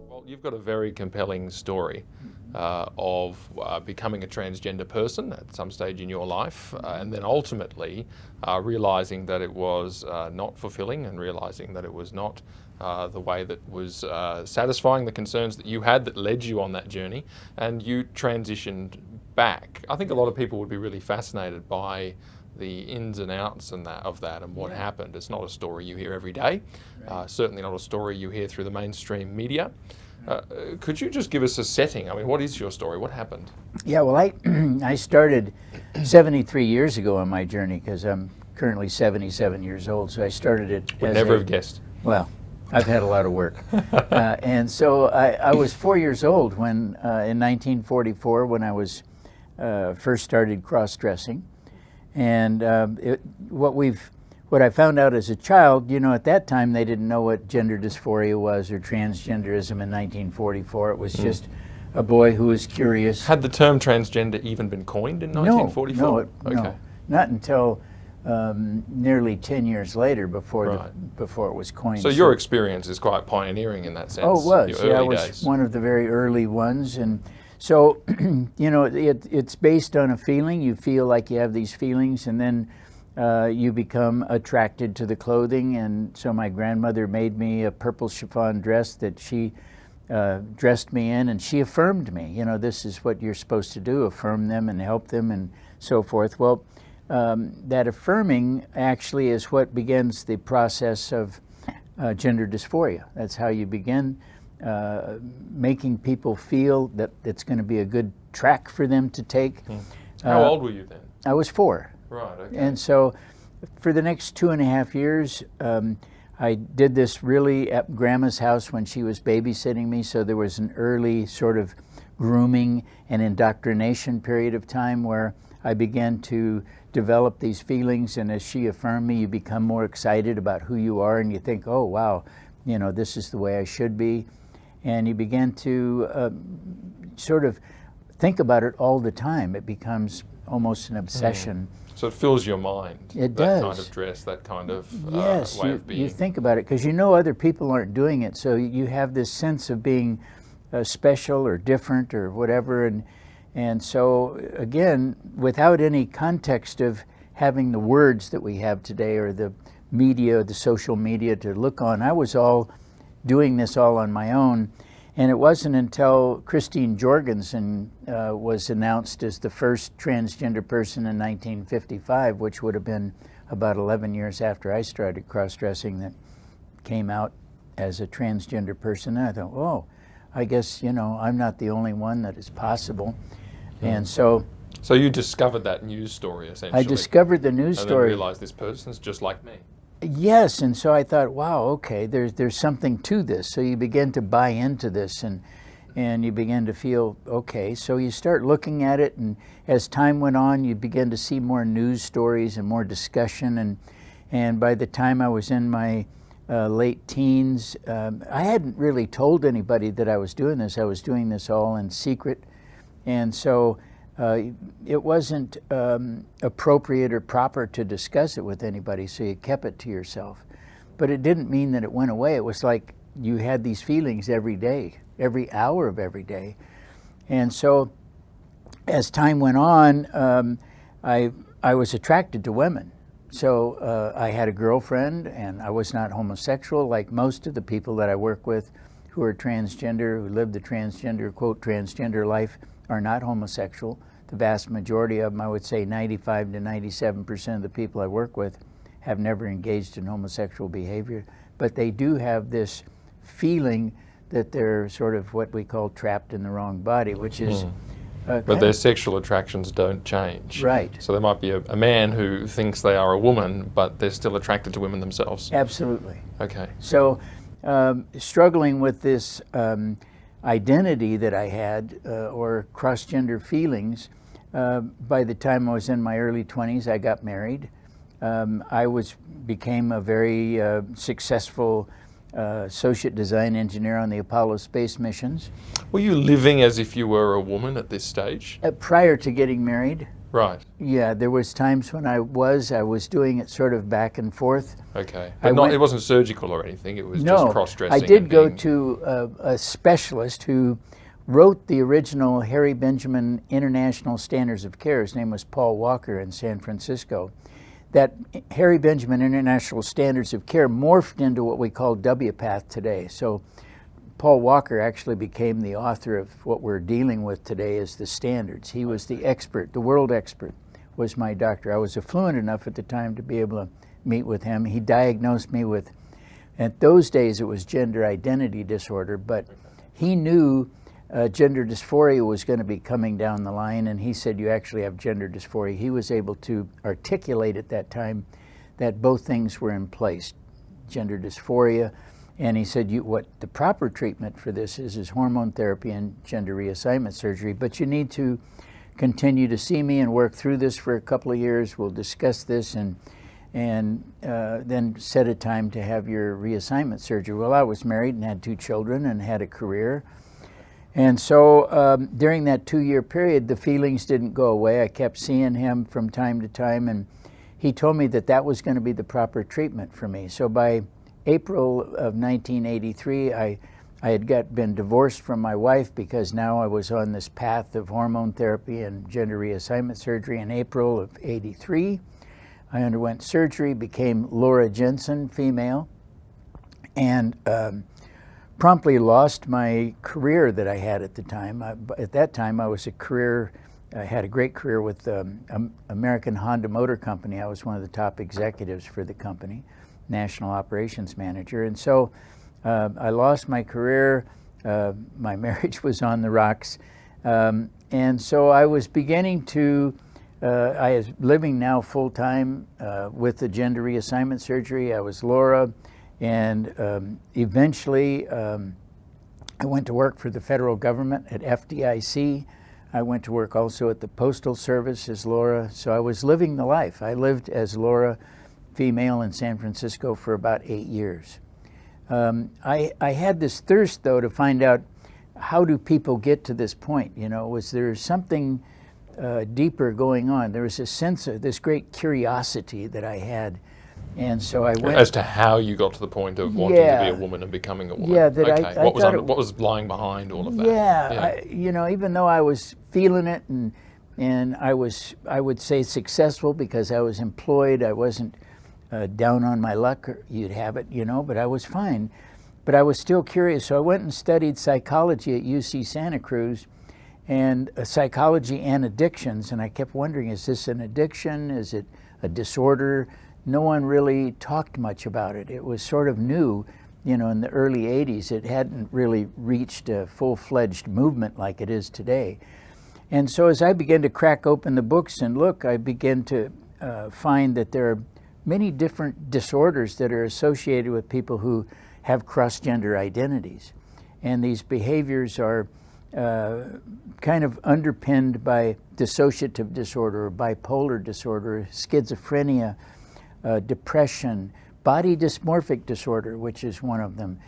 Well, you've got a very compelling story of becoming a transgender person at some stage in your life, and then ultimately realizing that it was not fulfilling, and realizing that it was not the way that was satisfying the concerns that you had that led you on that journey, and you transitioned back. I think a lot of people would be really fascinated by the ins and outs and of that and what happened. It's not a story you hear every day, certainly not a story you hear through the mainstream media. Could you just give us a setting? I mean, what is your story? What happened? Yeah, well, I started 73 years ago on my journey, because I'm currently 77 years old, so I started it Would never have guessed. Well, I've had a lot of work. And so I was 4 years old when, in 1944, when I was first started cross-dressing. And what I found out as a child, you know, at that time they didn't know what gender dysphoria was or transgenderism in 1944. It was just a boy who was curious. Had the term transgender even been coined in 1944? No, not until nearly 10 years later before it was coined. So your experience is quite pioneering in that sense. Oh, it was. Your I early was days. one of the very early ones. And so, you know, it's based on a feeling. You feel like you have these feelings, and then you become attracted to the clothing. And so my grandmother made me a purple chiffon dress that she dressed me in, and she affirmed me. You know, this is what you're supposed to do, affirm them and help them and so forth. Well, that affirming actually is what begins the process of gender dysphoria. That's how you begin making people feel that it's going to be a good track for them to take. How old were you then? I was 4. Right, okay. And so for the next 2.5 years, I did this really at Grandma's house when she was babysitting me, so there was an early sort of grooming and indoctrination period of time where I began to develop these feelings, and as she affirmed me, you become more excited about who you are, and you think, oh wow, you know, this is the way I should be. And you begin to sort of think about it all the time. It becomes almost an obsession. So it fills your mind. It that does. Kind of dress, that kind of yes, way of being. you think about it because you know other people aren't doing it, so you have this sense of being special or different or whatever. And so again, without any context of having the words that we have today or the media, the social media to look on, I was all doing this all on my own. And it wasn't until Christine Jorgensen was announced as the first transgender person in 1955, which would have been about 11 years after I started cross-dressing, that came out as a transgender person. And I thought, oh, I guess, you know, I'm not the only one that is possible. And so you discovered that news story, essentially. I discovered the news and story. And then realized this person's just like me. Yes, and so I thought, wow, okay, there's something to this. So you begin to buy into this, and you begin to feel, okay. So you start looking at it, and as time went on, you begin to see more news stories and more discussion. And by the time I was in my late teens, I hadn't really told anybody that I was doing this. I was doing this all in secret. And so it wasn't appropriate or proper to discuss it with anybody, so you kept it to yourself. But it didn't mean that it went away. It was like you had these feelings every day, every hour of every day. And so as time went on, I was attracted to women. So I had a girlfriend, and I was not homosexual like most of the people that I work with who are transgender, who live the transgender, quote, transgender life, are not homosexual. The vast majority of them, I would say 95 to 97% of the people I work with, have never engaged in homosexual behavior, but they do have this feeling that they're sort of what we call trapped in the wrong body, which is but their sexual attractions don't change. Right. So there might be a man who thinks they are a woman, but they're still attracted to women themselves. Absolutely. Okay. So struggling with this identity that I had, or cross-gender feelings, by the time I was in my early 20s, I got married. I became a very successful associate design engineer on the Apollo space missions. Were you living as if you were a woman at this stage? Prior to getting married, Right. Yeah, there was times when I was doing it sort of back and forth. Okay. But it wasn't surgical or anything. It was just No, cross-dressing. I did and go being- to a specialist who wrote the original Harry Benjamin International Standards of Care. His name was Paul Walker in San Francisco. That Harry Benjamin International Standards of Care morphed into what we call WPATH today. So Paul Walker actually became the author of what we're dealing with today as the standards. He was the expert, the world expert was my doctor. I was affluent enough at the time to be able to meet with him. He diagnosed me with, at those days it was gender identity disorder, but he knew gender dysphoria was going to be coming down the line, and he said, you actually have gender dysphoria. He was able to articulate at that time that both things were in place, gender dysphoria, and he said, what the proper treatment for this is hormone therapy and gender reassignment surgery, but you need to continue to see me and work through this for a couple of years. We'll discuss this and then set a time to have your reassignment surgery. Well, I was married and had 2 children and had a career. And so during that 2-year period, the feelings didn't go away. I kept seeing him from time to time, and he told me that that was going to be the proper treatment for me. So by April of 1983, I had been divorced from my wife because now I was on this path of hormone therapy and gender reassignment surgery. In April of '83, I underwent surgery, became Laura Jensen, female, and promptly lost my career that I had at the time. At that time, I had a great career with American Honda Motor Company. I was one of the top executives for the company, national operations manager. And so I lost my career. My marriage was on the rocks. And so I was beginning to, I was living now full-time with the gender reassignment surgery. I was Laura. And eventually, I went to work for the federal government at FDIC. I went to work also at the Postal Service as Laura. So I was living the life. I lived as Laura, female, in San Francisco for about 8 years. I had this thirst, though, to find out, how do people get to this point? You know, was there something deeper going on? There was a sense of this great curiosity that I had. And so I went... As to how you got to the point of wanting to be a woman and becoming a woman. Yeah, that okay. What was lying behind all of that? Yeah, you know, even though I was feeling it and I would say successful because I was employed, I wasn't down on my luck, or you'd have it, you know, but I was fine. But I was still curious, so I went and studied psychology at UC Santa Cruz, and psychology and addictions, and I kept wondering, is this an addiction? Is it a disorder? No one really talked much about it. It was sort of new, you know, in the early 80s. It hadn't really reached a full-fledged movement like it is today. And so as I began to crack open the books and look, I began to find that there are many different disorders that are associated with people who have cross-gender identities. And these behaviors are kind of underpinned by dissociative disorder, or bipolar disorder, schizophrenia, depression, body dysmorphic disorder, which is one of them.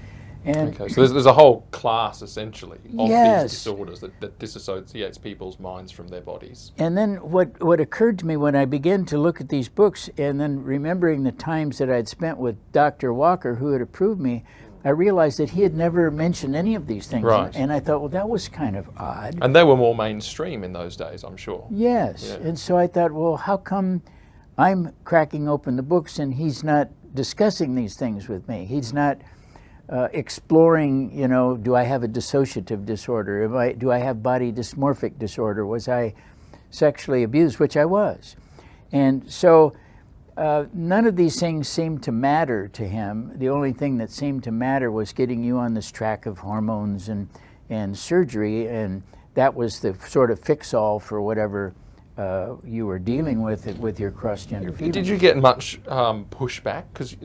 And okay, so there's a whole class, essentially, of yes. these disorders that disassociates people's minds from their bodies. And then what occurred to me when I began to look at these books, and then remembering the times that I'd spent with Dr. Walker, who had approved me, I realized that he had never mentioned any of these things. Right. And I thought, well, that was kind of odd. And they were more mainstream in those days, I'm sure. Yes. Yeah. And so I thought, well, how come I'm cracking open the books and he's not discussing these things with me? He's not exploring, you know, do I have a dissociative disorder? Do I have body dysmorphic disorder? Was I sexually abused? Which I was. And so none of these things seemed to matter to him. The only thing that seemed to matter was getting you on this track of hormones and surgery, and that was the sort of fix-all for whatever you were dealing with your cross-gender feelings. Did you get much pushback? Because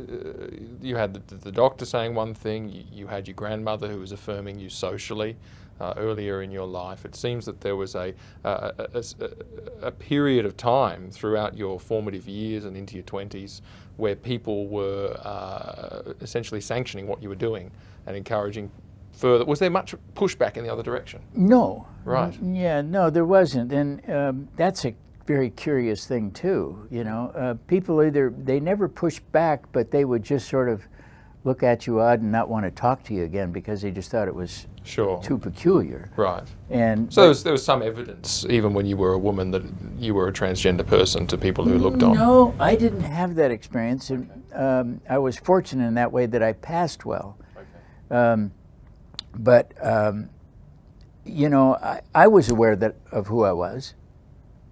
you had the doctor saying one thing, you had your grandmother who was affirming you socially earlier in your life. It seems that there was a period of time throughout your formative years and into your 20s where people were essentially sanctioning what you were doing and encouraging further. Was there much pushback in the other direction? No. Right. Yeah, no, there wasn't. And that's a very curious thing too. You know, people either, they never push back, but they would just sort of look at you odd and not want to talk to you again because they just thought it was Sure. too peculiar. Right. And So there was some evidence, even when you were a woman, that you were a transgender person to people who looked on. No, I didn't have that experience. And, I was fortunate in that way that I passed well. Okay. But you know, I was aware of who I was.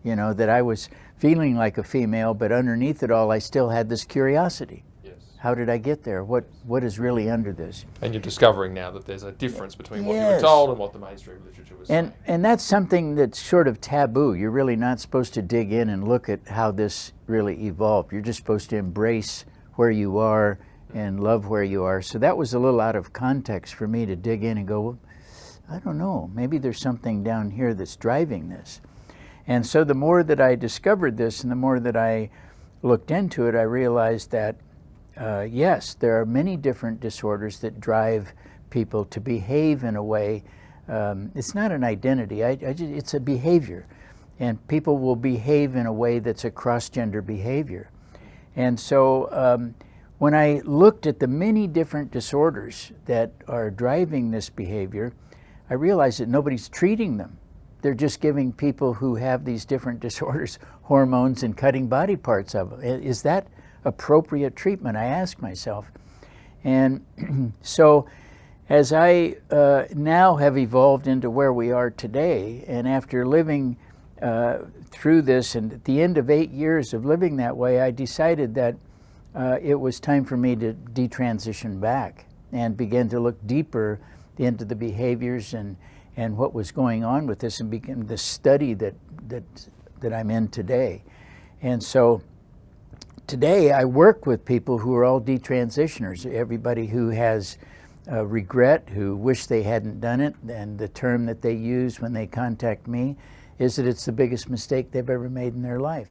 You know, that I was feeling like a female, but underneath it all, I still had this curiosity. Yes. How did I get there? What is really under this? And you're discovering now that there's a difference between what you were Yes. told and what the mainstream literature was saying. And that's something that's sort of taboo. You're really not supposed to dig in and look at how this really evolved. You're just supposed to embrace where you are and love where you are. So that was a little out of context for me to dig in and go, well, I don't know, maybe there's something down here that's driving this. And so the more that I discovered this and the more that I looked into it, I realized that yes, there are many different disorders that drive people to behave in a way. It's not an identity, it's a behavior. And people will behave in a way that's a cross-gender behavior. And so when I looked at the many different disorders that are driving this behavior, I realized that nobody's treating them. They're just giving people who have these different disorders hormones and cutting body parts of them. Is that appropriate treatment? I ask myself. And so as I now have evolved into where we are today, and after living through this, and at the end of 8 years of living that way, I decided that it was time for me to detransition back and begin to look deeper into the behaviors and what was going on with this, and begin the study that I'm in today. And so today I work with people who are all detransitioners, everybody who has regret, who wish they hadn't done it, and the term that they use when they contact me is that it's the biggest mistake they've ever made in their life.